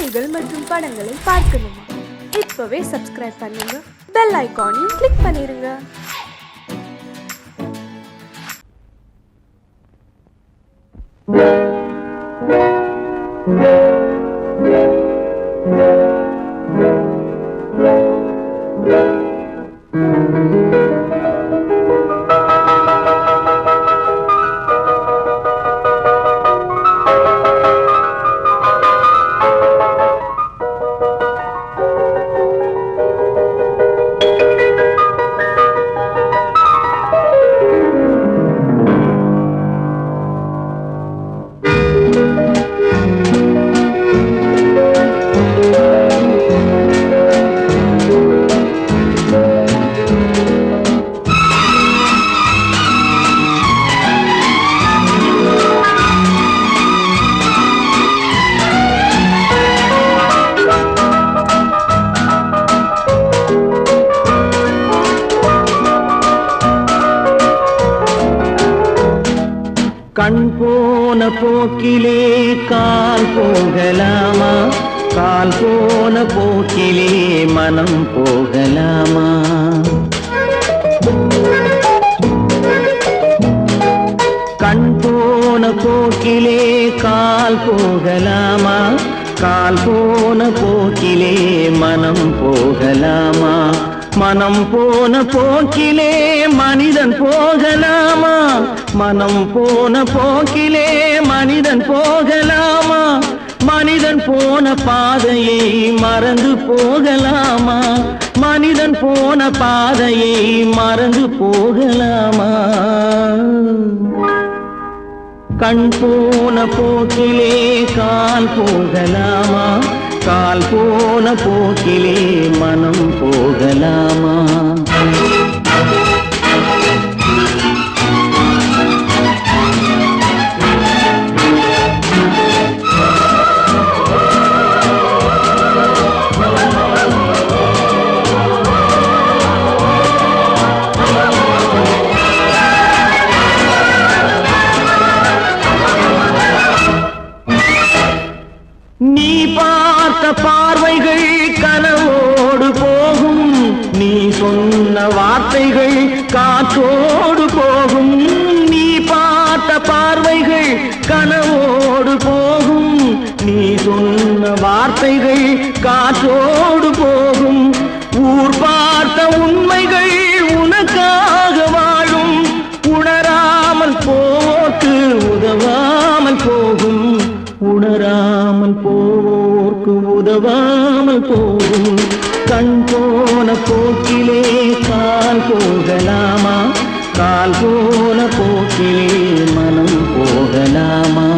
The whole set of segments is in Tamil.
செய்திகள் மற்றும் படங்களை பார்க்கணுமா? இப்பவே சப்ஸ்கிரைப் பண்ணுங்க, பெல் ஐகானையும் கிளிக் பண்ணிருங்க. கண் போன போக்கிலே கால் போகலாமா? கால் போன போக்கிலே மனம் போகலாமா? கண் போன போக்கிலே கால் போகலாமா? கால் போன போக்கிலே மனம் போகலாமா? மனம் போன போக்கிலே மனிதன் போகலாமா? மனம் போன போக்கிலே மனிதன் போகலாமா? மனிதன் போன பாதையை மறந்து போகலாமா? மனிதன் போன பாதையை மறந்து போகலாமா? கண் போன போக்கிலே கால் போகலாமா? கால் போன போக்கிலே மனம் போகலாமா? நீ பார்த்த பார்வைகள் கனவோடு போகும், நீ சொன்ன வார்த்தைகள் காற்றோடு போகும். நீ பார்த்த பார்வைகள் கனவோடு போகும், நீ சொன்ன வார்த்தைகள் காற்றோடு போகும். ஊர் பார்த்த உண்மைகள் உனக்காக வாழும், உணராமல் போக்கு உதவாமல் போகும். உணராமல் போர்க்கு உதவாமல் போகும். கண் போன போக்கிலே கால் போகலாமா? கால் போன போக்கிலே மனம் போகலாமா?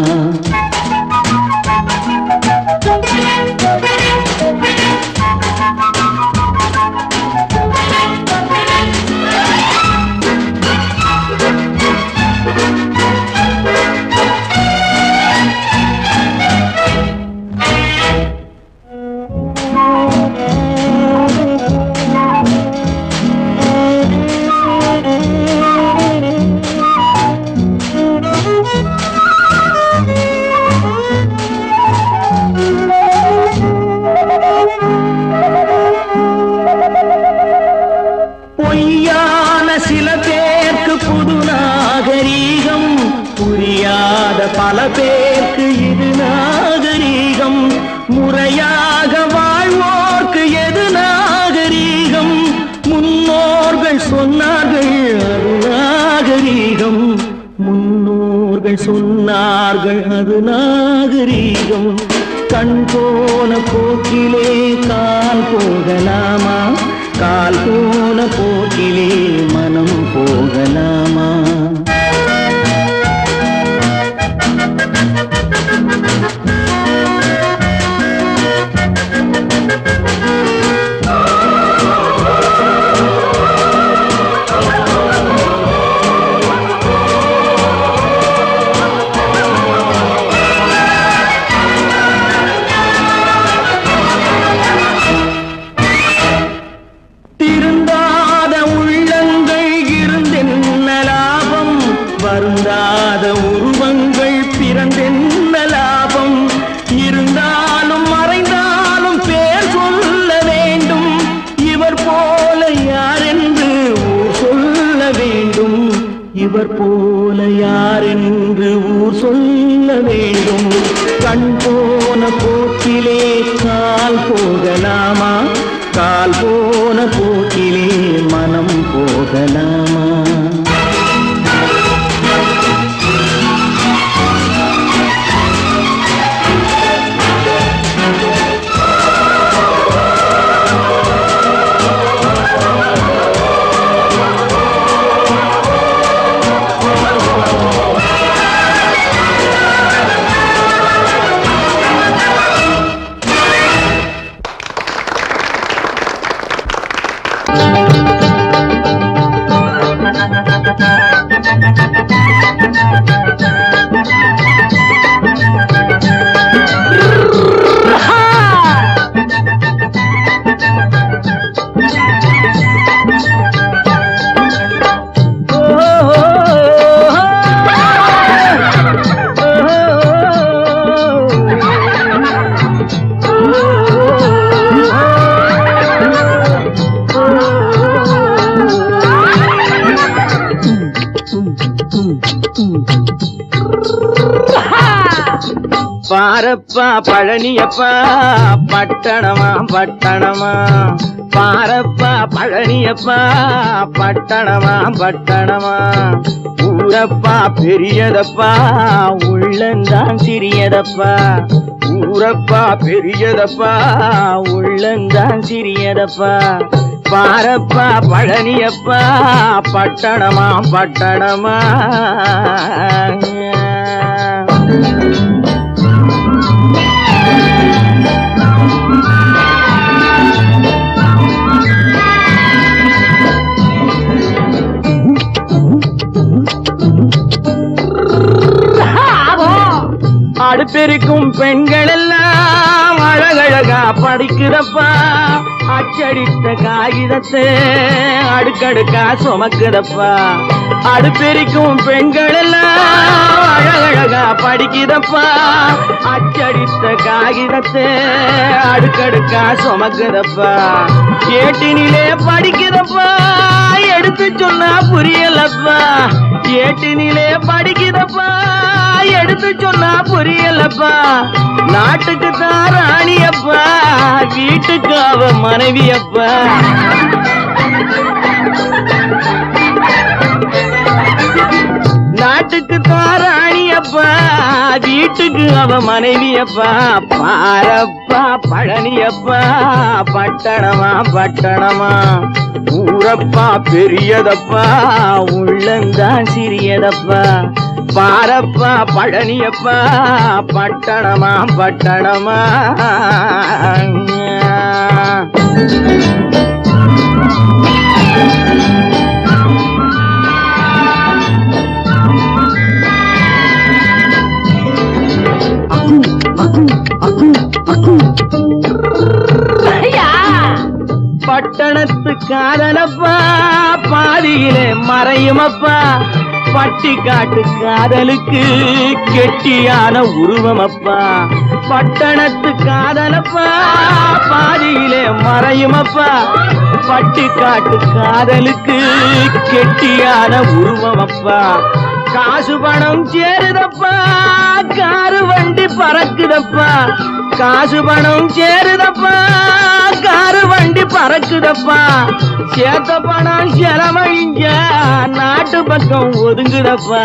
பொய்யான சில பேருக்கு புது நாகரீகம், புரியாத பல பேருக்கு இது நாகரீகம். முறையாக வாழ்வோர்க்கு எது நாகரீகம்? முன்னோர்கள் சொன்னார்கள் அது நாகரீகம். முன்னோர்கள் சொன்னார்கள் அது நாகரீகம். கண் போன போக்கிலே கால் போகலாமா? கால் போன போக்கிலே மனம் போகலாமா? வருந்தாத உருவங்கள் பிறந்தென்ன லாபம்? கால் போகலாமா கால் போன போக்கிலே மனம் போகலாமா பாரப்பா பழனியப்பா பட்டணமா பட்டணமா பாரப்பா பழனியப்பா பட்டணமா பட்டணமா ஊரப்பா பெரியதப்பா உள்ளந்தான் சிறியதப்பா ஊரப்பா பெரியதப்பா உள்ளந்தான் சிறியதப்பா பாரப்பா பழனியப்பா பட்டணமா பட்டணமா அடுப்பெருக்கும் பெண்கள் எல்லாம் அழகழகா படிக்குதப்பா அச்சடித்த காகிதத்தை அடுக்கடுக்கா சுமக்குதப்பா அடுப்பெருக்கும் பெண்கள் எல்லாம் அழகழகா படிக்குதப்பா அச்சடித்த காகிதத்தை அடுக்கடுக்கா சுமக்குதப்பா ஏட்டினிலே படிக்குதப்பா எடுத்து சொன்னா புரியலப்பா ஏட்டினிலே படிக்குதப்பா எடுத்து சொன்னா புரியலப்பா நாட்டுக்கு தான் ராணியப்பா வீட்டுக்கு அவ மனைவியப்பா நாட்டுக்கு தான் ராணியப்பா வீட்டுக்கு அவ மனைவியப்பா பாரப்பா பழனியப்பா பட்டணமா பட்டணமா ஊரப்பா பெரியதப்பா உள்ளந்தான் சிறியதப்பா பாரப்பா பழனியப்பா பட்டணமா பட்டணமா பட்டணத்து காதலப்பா பாதியிலே மறையுமப்பா பட்டி காட்டு காதலுக்கு கெட்டியான உருவமப்பா பட்டணத்து காதலப்பா பாதியிலே மறையுமப்பா பட்டி காட்டு காதலுக்கு கெட்டியான உருவமப்பா காசு பணம் சேருதப்பா காரு வண்டி பறக்குதப்பா காசு பணம் சேருதப்பா காரு வண்டி பறக்குதப்பா சேத்த பணம் செலவழிங்க நாட்டு பக்கம் ஒதுங்குதப்பா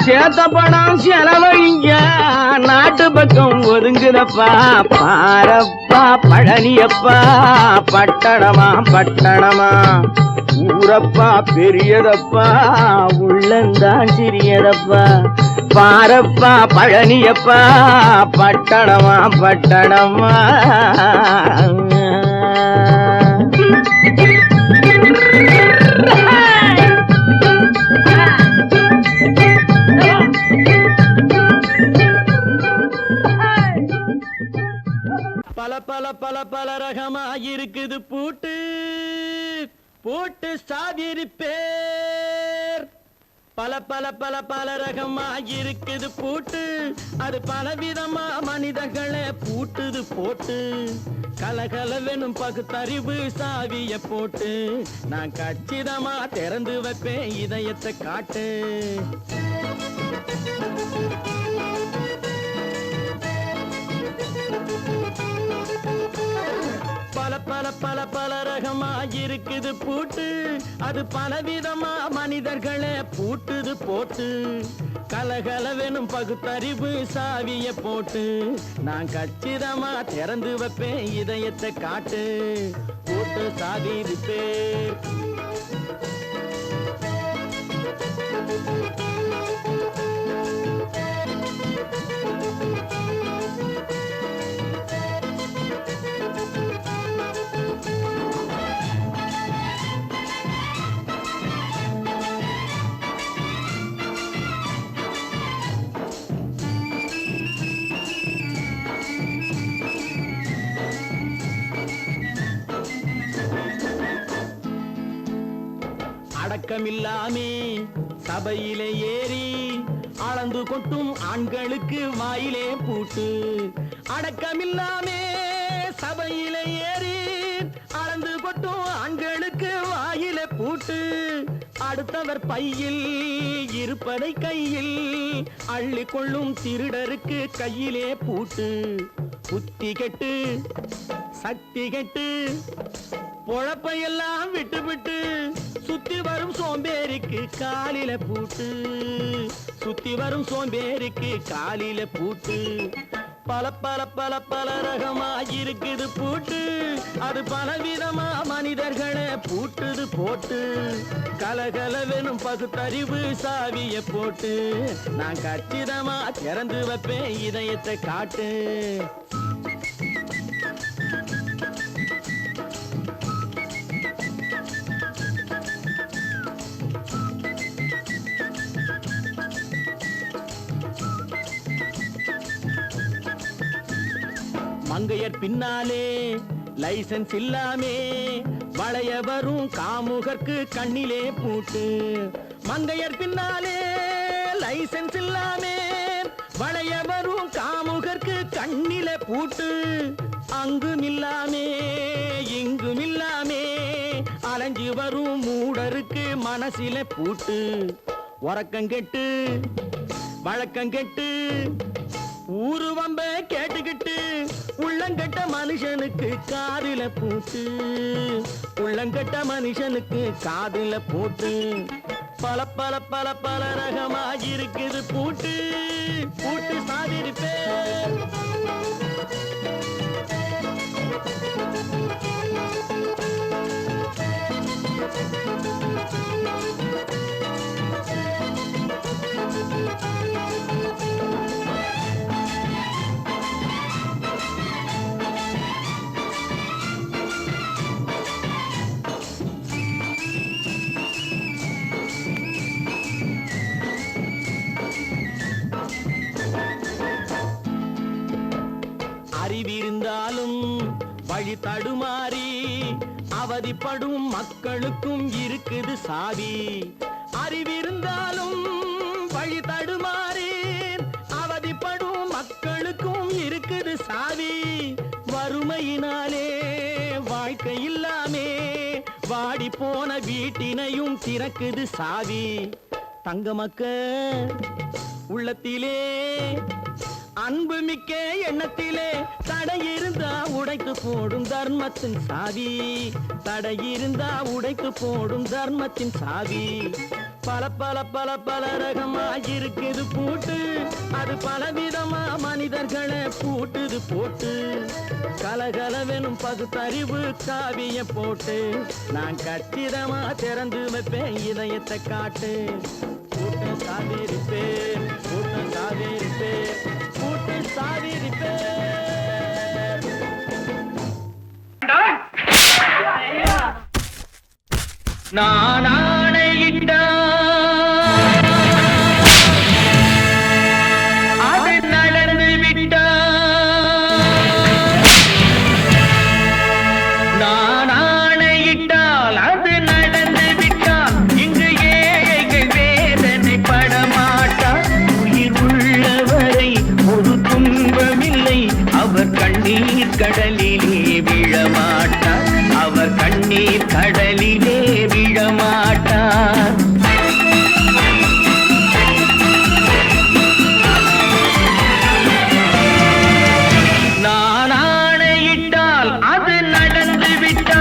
சேத்த பணம் செலவழிங்க நாட்டு பக்கம் ஒதுங்குதப்பா பாரப்பா பழனியப்பா பட்டணமா பட்டணமா ஊரப்பா பெரியதப்பா உள்ளந்தான் சிறியதப்பா பாரப்பா பழனியப்பா பட்டணமா பட்டணமா பல பல பல பல ரகமா இருக்குது பூட்டு பூட்டு சாவிரி பேர் பல பல பல பல ரகமா இருக்குது பூட்டு அது பலவிதமா மனிதர்களை பூட்டுது போட்டு கலகலவெனும் பகுத்தறிவு சாவிய போட்டு நான் கச்சிதமா திறந்து வைப்பேன் இதயத்தை காட்டு பல பல ரகமா இருக்குது பூட்டு அது பலவிதமா மனிதர்களை பூட்டுது போட்டு கலகலவெனும் பகுத்தறிவு சாவிய போட்டு நான் கச்சிதமா திறந்து வைப்பேன் இதயத்தை காட்டு பூட்டு சாவி ரிப்பேர். அடக்கமில்லாமே சபையிலே ஏறி அளந்து கொட்டும் ஆண்களுக்கு வாயிலே பூட்டு. அடக்கமில்லாமே சபையிலே ஏறி அளந்து கொட்டும் ஆண்களுக்கு வாயிலே பூட்டு. அடுத்தவர் பையில் இருப்பதை கையில் அள்ளி கொள்ளும் திருடருக்கு கையிலே பூட்டு. புத்தி கெட்டு சக்தி கெட்டு பொழப்பையெல்லாம் விட்டு விட்டு சுத்தி வரும் சோம்பேறிக்கு காலில பூட்டு. சுத்தி வரும் சோம்பேறிக்கு காலில பூட்டு. பல பல பல பல ரகமா இருக்குது பூட்டு அது பலவிதமா மனிதர்களை பூட்டுது போட்டு கலகலவெனும் பகுத்தறிவு சாவிய போட்டு நான் கச்சிதமா திறந்து வைப்பேன் இதயத்தை காட்டு. மங்கையர் பின்னாலே லைசன்ஸ் இல்லாமே வளைய வரும் காமுகர்க்கு கண்ணிலே பூட்டு. மங்கையர் பின்னாலே லைசன்ஸ் இல்லாமே வளைய வரும் காமுகர்க்கு கண்ணிலே பூட்டு. அங்கும் இல்லாமே இங்கும் இல்லாமே அலைஞ்சு வரும் மூடருக்கு மனசில பூட்டு. உறக்கங்கெட்டு வழக்கங்கெட்டு ஊரு வம்ப கேட்டுக்கிட்டு உள்ளங்கட்ட மனுஷனுக்கு காதில பூட்டு. உள்ளங்கட்ட மனுஷனுக்கு காதில பூட்டு. பல பல பல பல ரகமா இருக்குது பூட்டு பூட்டு சாதிருப்பேன். அறிவிருந்தாலும் வழி தடுமாறி அவதிப்படும் மக்களுக்கும் இருக்குது சாவி. அறிவிருந்தாலும் வழி தடுமாறி அவதிப்படும் மக்களுக்கும் இருக்குது சாவி. வறுமையினாலே வாழ்க்கை இல்லாமே வாடி போன வீட்டினையும் திறக்குது சாவி. தங்க மக்க உள்ளத்திலே அன்பு மிக்க எண்ணத்திலே தடை இருந்தா உடைத்து போடும் தர்மத்தின் சாவி. தடை இருந்தா உடைத்து போடும் தர்மத்தின் சாவி. பல பல பல பல ரகமா இருக்குது பூட்டு அது பலவிதமா மனிதர்களை பூட்டுது போட்டு கலகலவெனும் பகுத்தறிவு காவிய போட்டு நான் கச்சிதமா திறந்து வைப்பேன் இதயத்தை காட்டு. பூட்டு சாவிருப்பேன் பூட்டு சாவிருப்பேன் பூட்டு சாவிருப்பேன். நான் ஆணையிட்ட அது நடந்து விட்ட. நான் ஆணையிட்டால் அது நடந்து விட்டால் இங்கு ஏழைகள் வேதனை படமாட்டார். உயிர் உள்ளவரை ஒரு துன்பமில்லை அவர் கண்ணீர் கடலிலே விழமாட்டார். அவர் கண்ணீர் கடலிலே விழமாட்டார். நான் ஆணையிட்டால் அது நடந்து விட்டார்.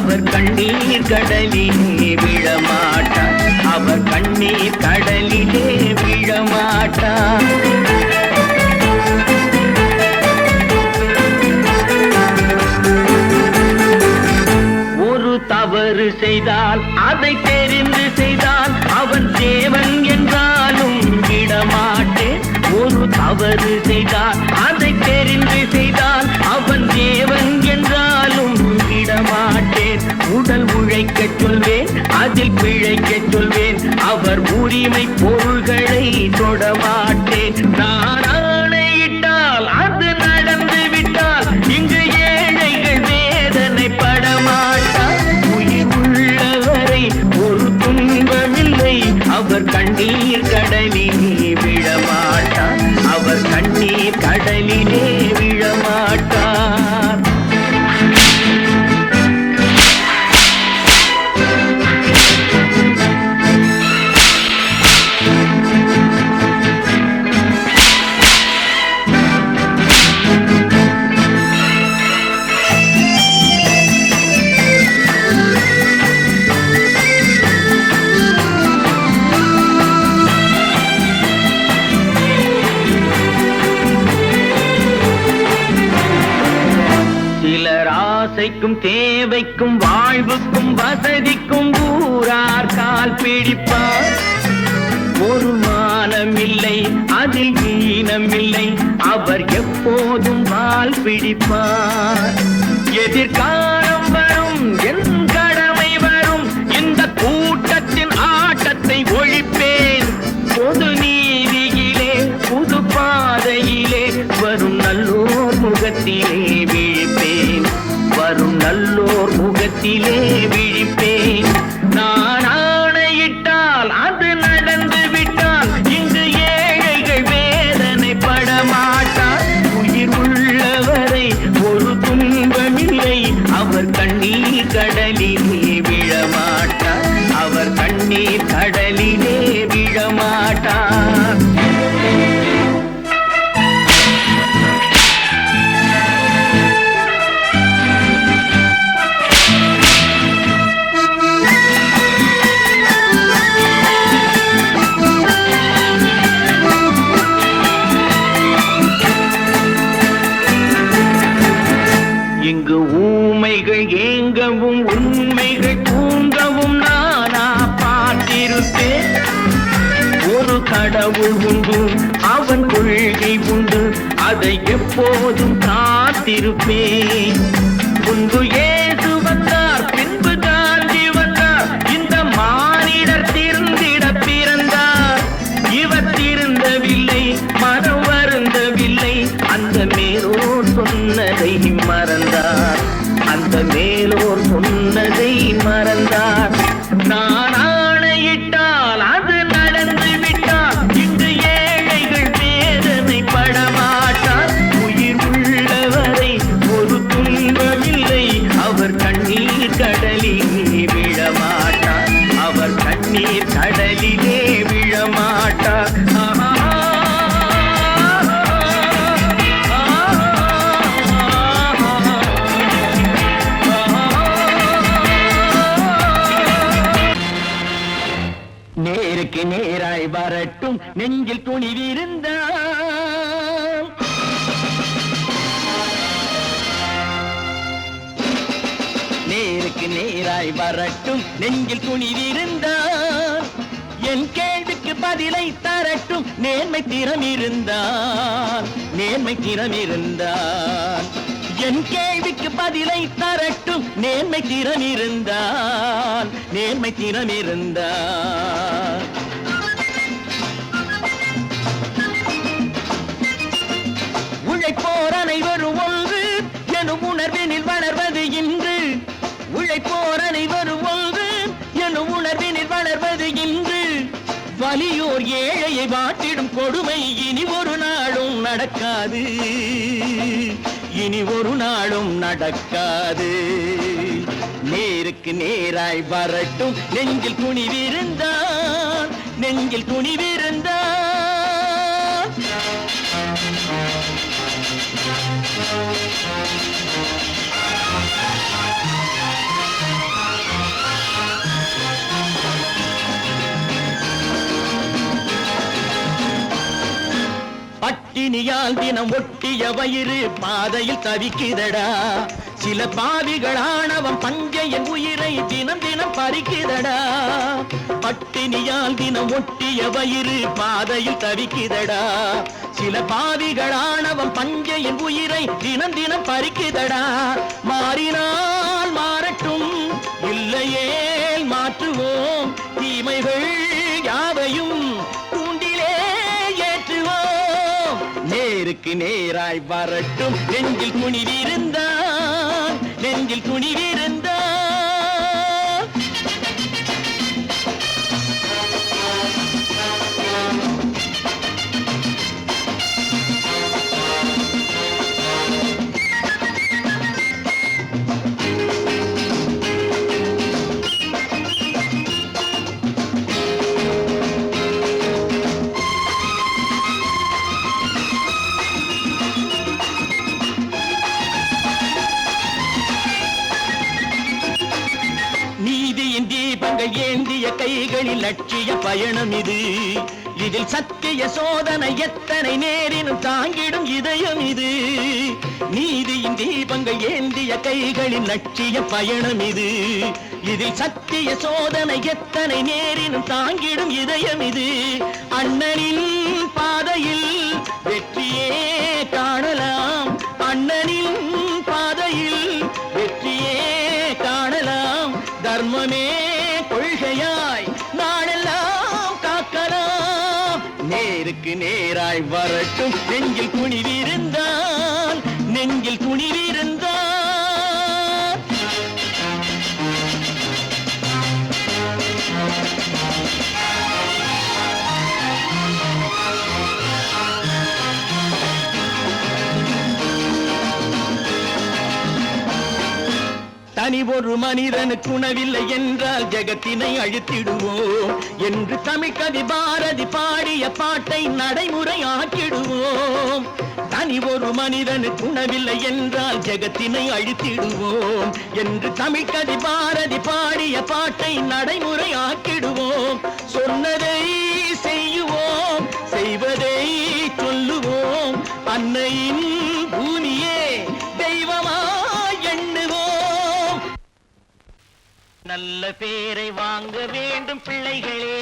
அவர் கண்ணீர் கடலிலே விழமாட்டார். அவர் கண்ணீர் கடலிலே விழமாட்டார். ஒரு தவறு செய்தால் அதை தெரிந்து செய்தால் அவன் தேவன் என்றாலும் விடமாட்டேன். ஒரு தவறு செய்தால் அதை தெரிந்து செய்தால் அவன் தேவன் என்றாலும் விடமாட்டேன். உடல் உழைக்கச் சொல்வேன், அதில் பிழைக்கச் சொல்வேன், அவர் உரிமை பொருள்களை தொடமாட்டேன். நான் ஆணையிட்டால் அது நடந்து விட்டால் இங்கு ஏழைகள் வேதனை படமாட்டார். உயிர் உள்ளவரை ஒரு துன்பமில்லை, அவர் கண்ணீர் கடலிலே விழமாட்டார். அவர் கண்ணீர் கடலிலே விழமாட்டார். ஆசைக்கும் தேவைக்கும் வாழ்வுக்கும் வசதிக்கும் ஊரார் கால் பிடிப்பார். ஒரு மானமில்லை, அதில் ஈனமில்லை, அவர் எப்போதும் வால் பிடிப்பார். எதிர்காலம் வரும், என் கடமை வரும், இந்த கூட்டத்தின் ஆட்டத்தை ஒழிப்பேன். பொது நீதியிலே புது பாதையிலே வரும் நல்லோர் முகத்திலே விழிப்பேன். வரும் நல்லோர் முகத்திலே விழிப்பேன். நான் ஆணையிட்டால் அது நடந்து விட்டால் இங்கு ஏழைகள் வேதனை படமாட்டார். உயிர் உள்ளவரை ஒரு துன்பமில்லை, அவர் கண்ணீர் கடலிலே விழமாட்டார். அவர் கண்ணீர் கடலிலே விழமாட்டார். இங்கு ஊமைகள் ஏங்கவும் உண்மைகள் தூங்கவும் நானா பார்த்திருப்பேன். ஒரு கடவுள் உண்டு, அவன் கொள்கை உண்டு, அதை எப்போதும் காத்திருப்பேன். முன்பு இயேசு வந்தார், பின்பு காந்தி வந்தார், இந்த மானிடர் திருந்திட பிறந்தார். இவர் திருந்தவில்லை, மனம் வருந்தவில்லை, அந்த மேலோர் சொன்னதை மறந்தார். அந்த மேலோர் சொன்னதை மறந்தார். நான் ஆணையிட்டால் அது நடந்து விட்டால் இன்று ஏழைகள் வேதனை படமாட்டார். உயிர் உள்ளவரை ஒரு துன்பமில்லை, அவர் கண்ணீர் கடலிலே விழமாட்டார். அவர் கண்ணீர் கடலிலே விழமாட்டார். நேருக்கு நேராய் வரட்டும், நெஞ்சில் துணிவிருந்தால். நேருக்கு நேராய் வரட்டும், நெஞ்சில் துணிவிருந்தால். என் கேள்விக்கு பதிலை தரட்டும், நேர்மை திறம் இருந்தால். நேர்மை திறம் இருந்தால் என் கேள்விக்கு பதிலை தரட்டும், நேர்மை திறம் இருந்தால். நேர்மை திறம் இருந்தால் உழைப்போர் அனைவரும் ஒன்று எனும் உணர்வினில் வளர்வது இன்று. உழைப்போர் அனைவரும் ஒன்று எனும் உணர்வினில் வளர்வது இன்று. வலியோர் ஏழையை வாட்டிடும் கொடுமை இனி ஒரு நாளும் நடக்காது. இனி ஒரு நாளும் நடக்காது. நேருக்கு நேராய் வரட்டும், நெஞ்சில் துணிவிருந்தான். நெஞ்சில் துணிவிருந்தான். பட்டினியால் தினம் ஒட்டிய வயிறு பாதையில் தவிக்குதடா. சில பாவிகளானவன் பஞ்சையின் உயிரை தினம் தினம் பறிக்குதடா. பட்டினியால் தினம் ஒட்டிய வயிறு பாதையில் தவிக்குதடா. சில பாவிகளானவன் பஞ்சையின் உயிரை தினம் தினம் பறிக்குதடா. மாறினால் மாறட்டும், இல்லையே மாற்றுவோம், தீமைகள் யாவையும் தூண்டிலே ஏற்றுவோம். நேருக்கு நேராய் வரட்டும், நெஞ்சில் துணிவிருந்தான், நெஞ்சில் துணிவிருந்தான். தீபங்கள் ஏந்திய கைகளில் லட்சிய பயணம் இது. இதில் சத்திய சோதனை எத்தனை நேரினும் தாங்கிடும் இதயம் இது. நீதியின் தீபங்கள் ஏந்திய கைகளில் லட்சிய பயணம் இது. இதில் சத்திய சோதனை எத்தனை நேரினும் தாங்கிடும் இதயம் இது. அண்ணனின் பாதையில் வெற்றியே காணலாம், அண்ணனின் பாதையில் வெற்றியே காணலாம். தர்மமே கொள்கையாய் நாளெல்லாம் காக்கலாம். நேருக்கு நேராய் வரட்டும், நெஞ்சில் துணிவிருந்தால், நெஞ்சில் துணிவிருந்தால். தனி ஒரு மனிதனுக்கு உணவில்லை என்றால் ஜெகத்தினை அழித்திடுவோம் என்று தமிழ்கவி பாரதி பாடிய பாட்டை நடைமுறையாக்கிடுவோம். தனி ஒரு மனிதனுக்கு உணவில்லை என்றால் ஜெகத்தினை அழித்திடுவோம் என்று தமிழ்கவி பாரதி பாடிய பாட்டை நடைமுறையாக்கிடுவோம். சொன்னதை செய்யுவோம், செய்வதை சொல்லுவோம், அன்னையின் பூமியே தெய்வமாய் எண்ணுவோம். நல்ல பேரை வாங்க வேண்டும் பிள்ளைகளே,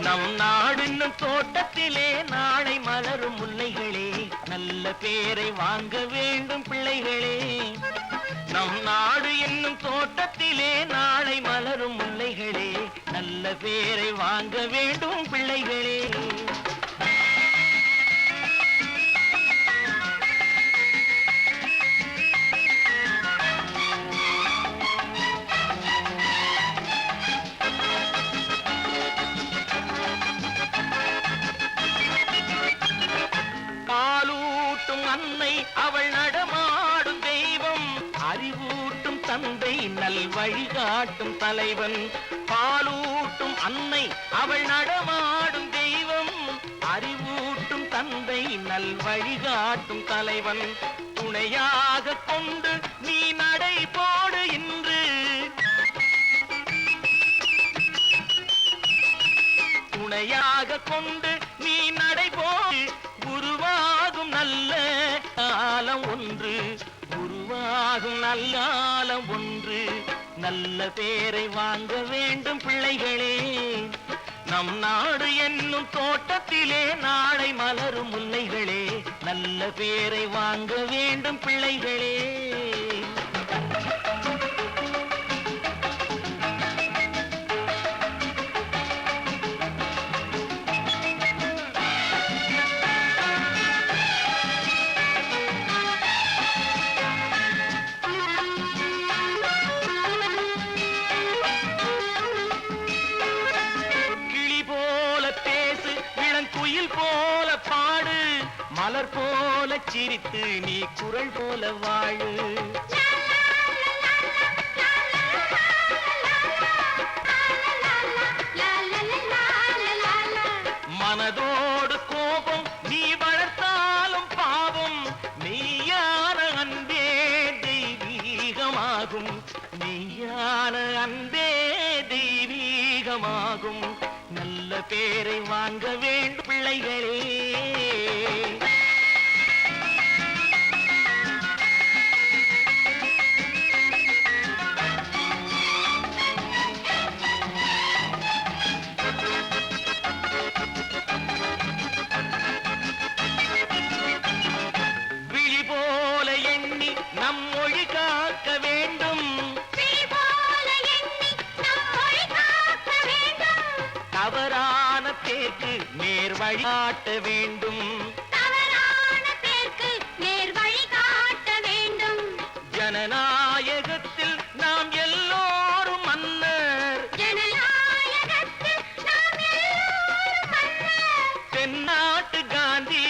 நம் நாடு என்னும் தோட்டத்திலே நாளை மலரும் முல்லைகளே. நல்ல பேரை வாங்க வேண்டும் பிள்ளைகளே, நம் நாடு என்னும் தோட்டத்திலே நாளை மலரும் முல்லைகளே. நல்ல பேரை வாங்க வேண்டும் பிள்ளைகளே. அன்னை அவள் நடமாடும் தெய்வம், அறிவூட்டும் தந்தை நல் வழிகாட்டும் தலைவன். பாலூட்டும் அன்னை அவள் நடமாடும் தெய்வம், அறிவூட்டும் தந்தை நல் வழிகாட்டும் தலைவன். துணையாக கொண்டு நீ நடை போடு இன்று, துணையாக கொண்டு நீ நடை போடு. உருவாகும் நல்ல காலம் ஒன்று, உருவாகும் நல்ல காலம் ஒன்று. நல்ல பேரை வாங்க வேண்டும் பிள்ளைகளே, நம் நாடு என்னும் தோட்டத்திலே நாளை மலரும் முல்லைகளே. நல்ல பேரை வாங்க வேண்டும் பிள்ளைகளே. போல பாடு, மலர் போல சிரித்து நீ குரல் போல வாழு. மனதோடு கோபம் நீ வளர்த்தாலும் பாவம், மெய்யான அன்பே தெய்வீகமாகும், மெய்யான அன்பே தெய்வீகமாகும். நல்ல பேரை வாங்க வேண்டும் பிள்ளைகளே. வழிகாட்ட வேண்டும். தவறான பேருக்கு நேர் வழி காட்ட வேண்டும். ஜனநாயகத்தில் நாம் எல்லோரும் மன்னர். ஜனநாயகத்தில் நாம் எல்லோரும் மன்னர். தென்னாட்டு காந்தி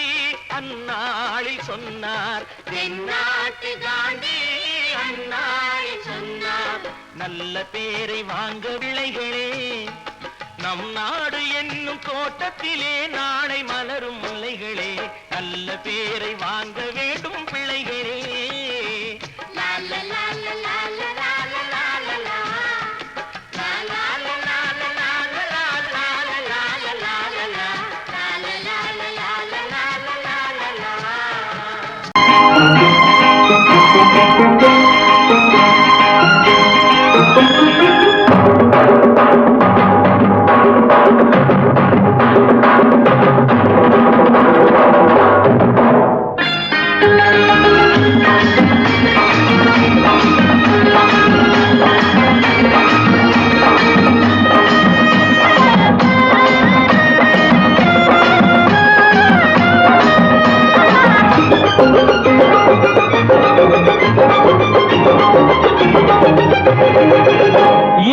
அந்நாளில் சொன்னார். தென்னாட்டு காந்தி அந்நாளில் சொன்னார். நல்ல பேரை வாங்க விளைகளே, நம் நாடு என்னும் தோட்டத்திலே நாளை மலரும் முல்லைகளே. நல்ல பேரை வாங்க வேண்டும் பிள்ளைகளே. லா லா லா லா லா லா லா லா லா லா. லா லா லா லா லா லா லா லா லா லா லா லா லா லா. லா லா லா லா லா லா லா லா லா லா.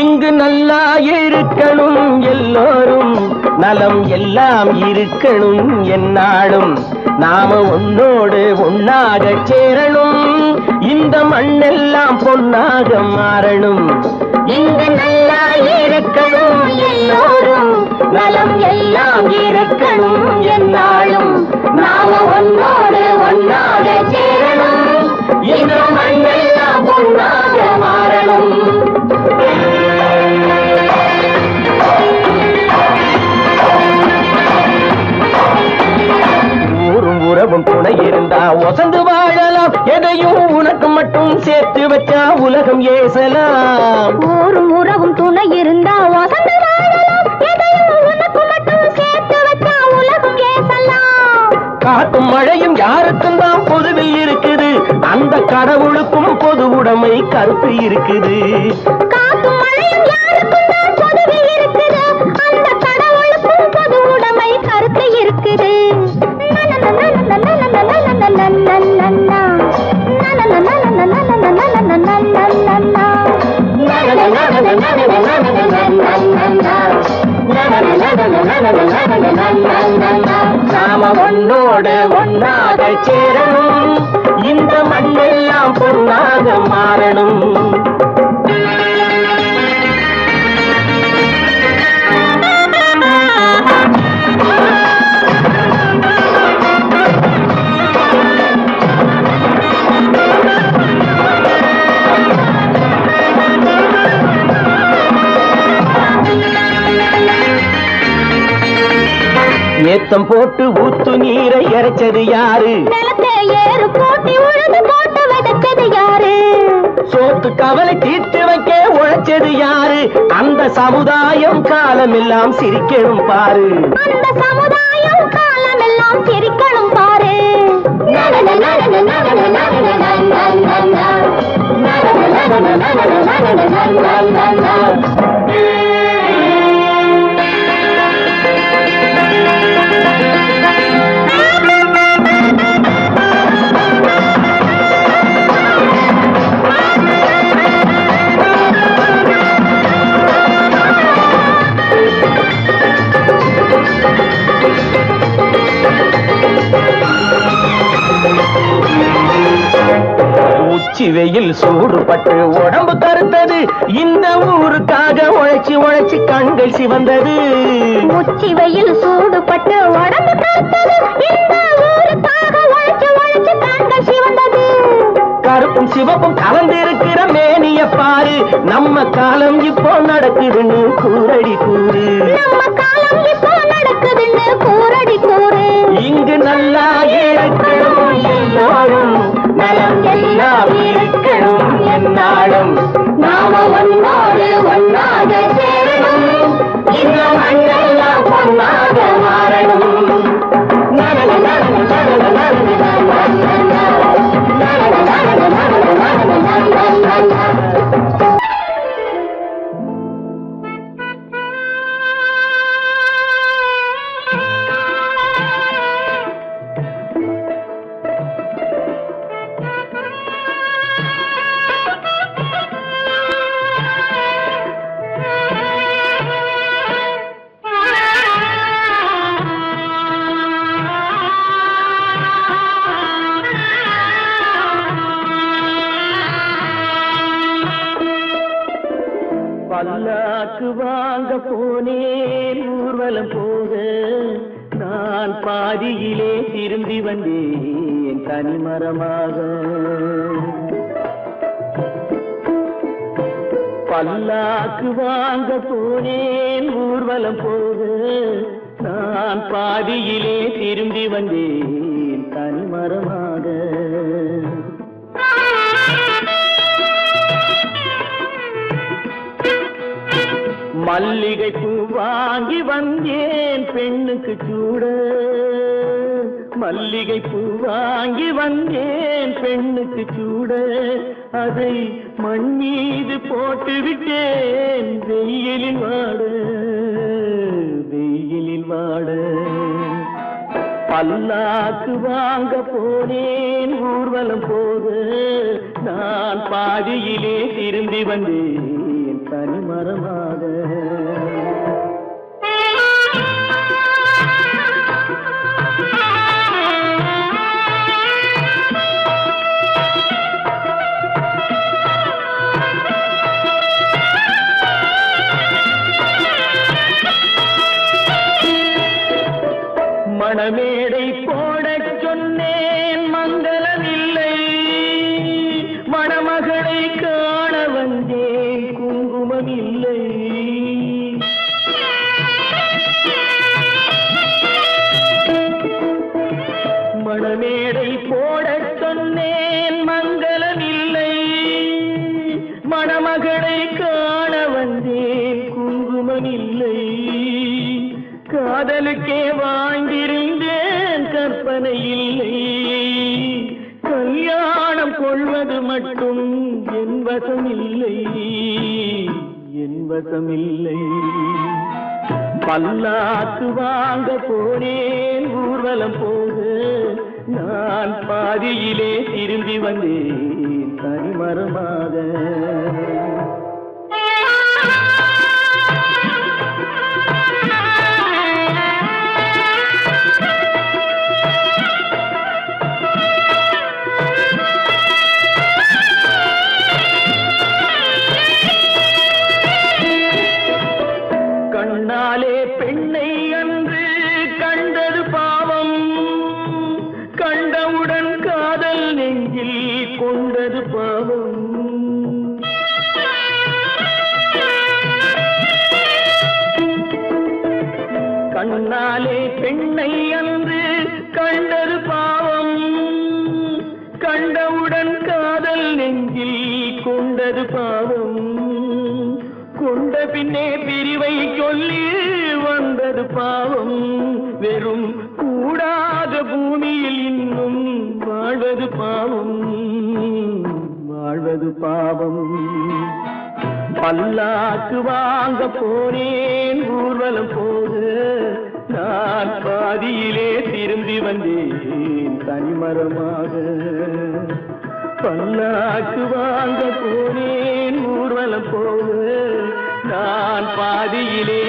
இங்கு நல்லா இருக்கணும் எல்லோரும், நலம் எல்லாம் இருக்கணும் என்னாலும். நாம ஒன்னோடு ஒன்னாக சேரணும், இந்த மண்ணெல்லாம் பொன்னாக மாறணும். இங்கு நல்லா இருக்கணும் எல்லோரும், நலம் எல்லாம் இருக்கணும் என்னாலும். நாம ஒன்னோடு ஒன்னாக சேரணும், இந்த மண்ணெல்லாம் பொன்னாக மாறணும். ஊரும் உறவும் துணை இருந்தா ஒசந்து வாழலாம், எதையும் உனக்கு மட்டும் சேர்த்து வச்சா உலகம் ஏசலாம். ஊரும் உறவும் துணை இருந்தா வசந்து வாழலாம், எதையும் உனக்கு மட்டும் சேர்த்து வச்சா உலகம் ஏசலாம். காட்டும் மழையும் யாருக்கும் தான் பொதுவில் இருக்குது, அந்த கடவுளுக்கும் பொது உடைமை கருத்து இருக்குது. காத்தும் மழையும் யாருக்கும் தான் பொதுவில் இருக்குது, அந்த கடவுளுக்கும் பொது உடைமை கருத்து இருக்குது. நாம ஒன்னோடு ஒன்னாக சேரணும், இந்த மண்ணெல்லாம் பொன்னாக மாறணும். ஏத்தம் போட்டு ஊத்து நீரை இறைச்சது யாரு? நிலத்தை ஏறு போட்டி உழுது போட்டு விதைச்சது யாரு? சோத்து கவலை தீர்த்து வைக்க உழைச்சது யாரு? அந்த சமுதாயம் காலமெல்லாம் சிரிக்கணும் பாரு. அந்த சமுதாயம் காலமெல்லாம் சிரிக்கணும் பாரு. உச்சி வெயில் சூடுபட்டு உடம்பு கருத்தது, இந்த ஊருக்காக உழைச்சி உழைச்சி கண்கள் சிவந்தது. உச்சி வெயில் சூடுபட்டு உடம்பு கருத்தது, இந்த ஊருக்காக உழைச்சு உழைச்சு கண்கள் சிவந்தது. கருப்பும் சிவப்பும் கலந்திருக்கிற மேனிய பாரு, நம்ம காலம் இப்போ நடக்குதுன்னு கூரடி கூறு. நம்ம காலம் இப்போ நடக்குதுன்னு கூரடி கூறு. இங்கு நல்லா இருக்கணும் எல்லோரும், நலம் எல்லாம் இருக்கணும் என்னாலும். நாம ஒன்னோடு ஒன்னாக சேரணும், இந்த மண்ணெல்லாம் பொன்னாக மாறணும். பல்லாக்கு வாங்க போனேன் ஊர்வலம் போக நான் பாதியிலே திரும்பி வந்தேன் தனிமரமாக. பல்லாக்கு வாங்க போனேன் ஊர்வலம் போக நான் பாதியிலே திரும்பி வந்தேன் தனிமரமாக. மல்லிகை பூ வாங்கி வந்தேன் பெண்ணுக்கு சூட. மல்லிகை பூ வாங்கி வந்தேன் பெண்ணுக்கு சூட. அதை மண் மீது போட்டு விட்டேன் வெயிலில் வாட வெயிலில் வாட. பல்லாக்கு வாங்க போனேன் ஊர்வலம் போக நான் பாதியிலே திரும்பி வந்தேன் தனிமரமாக. மணமேடை போடச் சொன்னேன் மங்களமில்லை. மணமகளை காண வந்தேன் குங்குமமில்லை. மணமேடை போடச் சொன்னேன் மங்களமில்லை. மணமகளை காண வந்தேன் குங்குமமில்லை. காதலுக்கே வாழ்ந்திருந்தேன் கற்பனை இல்லை. கல்யாணம் கொள்வது மட்டும் என் வசமில்லை என் வசமில்லை. பல்லாக்கு வாங்க போனேன் ஊர்வலம் போக நான் பாதியிலே திரும்பி வந்தேன் தனிமரமாக. கண்ணாலே பெண்ணை அன்று கண்டது பாவம். கண்டவுடன் காதல் நெஞ்சில் கொண்டது பாவம். கண்ணாலே பெண்ணை அன்று கண்டது பாவம். கண்டவுடன் காதல் நெஞ்சில் கொண்டது பாவம். கொண்ட பின்னே பிரிவை சொல்லி வந்தது பாவம். வெறும் கூடாத பூமியில் இன்னும் வாழ்வது பாவம் வாழ்வது பாவம். பல்லாக்கு வாங்க போனேன் ஊர்வலம் போக நான் பாதியிலே திரும்பி வந்தேன் தனிமரமாக. பல்லாக்கு வாங்க போனேன் ஊர்வலம் போக நான் பாதியிலே